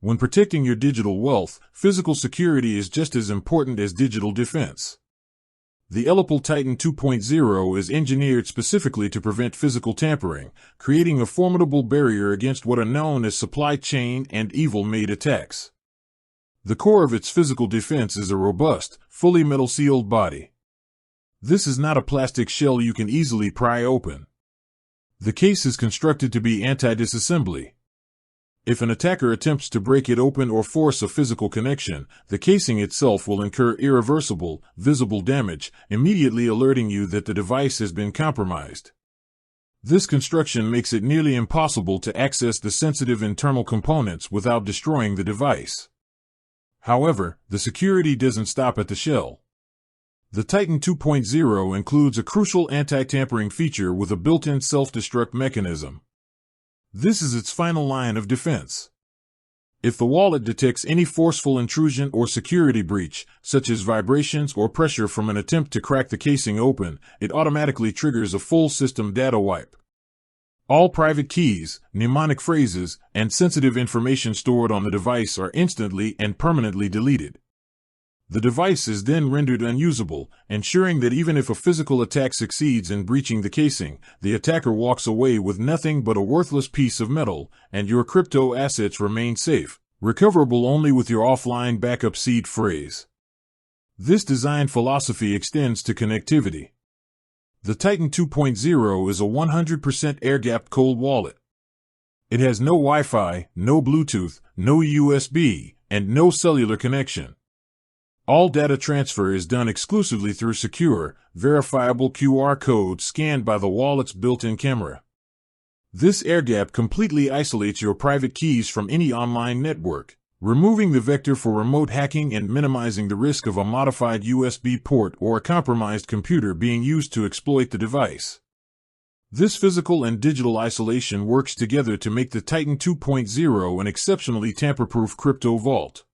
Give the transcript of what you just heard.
When protecting your digital wealth, physical security is just as important as digital defense. The ELLIPAL Titan 2.0 is engineered specifically to prevent physical tampering, creating a formidable barrier against what are known as supply chain and evil-made attacks. The core of its physical defense is a robust, fully metal-sealed body. This is not a plastic shell you can easily pry open. The case is constructed to be anti-disassembly. If an attacker attempts to break it open or force a physical connection, the casing itself will incur irreversible, visible damage, immediately alerting you that the device has been compromised. This construction makes it nearly impossible to access the sensitive internal components without destroying the device. However, the security doesn't stop at the shell. The Titan 2.0 includes a crucial anti-tampering feature with a built-in self-destruct mechanism. This is its final line of defense. If the wallet detects any forceful intrusion or security breach, such as vibrations or pressure from an attempt to crack the casing open, it automatically triggers a full system data wipe. All private keys, mnemonic phrases, and sensitive information stored on the device are instantly and permanently deleted. The device is then rendered unusable, ensuring that even if a physical attack succeeds in breaching the casing, the attacker walks away with nothing but a worthless piece of metal, and your crypto assets remain safe, recoverable only with your offline backup seed phrase. This design philosophy extends to connectivity. The Titan 2.0 is a 100% air-gapped cold wallet. It has no Wi-Fi, no Bluetooth, no USB, and no cellular connection. All data transfer is done exclusively through secure, verifiable QR codes scanned by the wallet's built-in camera. This air gap completely isolates your private keys from any online network, removing the vector for remote hacking and minimizing the risk of a modified USB port or a compromised computer being used to exploit the device. This physical and digital isolation works together to make the Titan 2.0 an exceptionally tamper-proof crypto vault.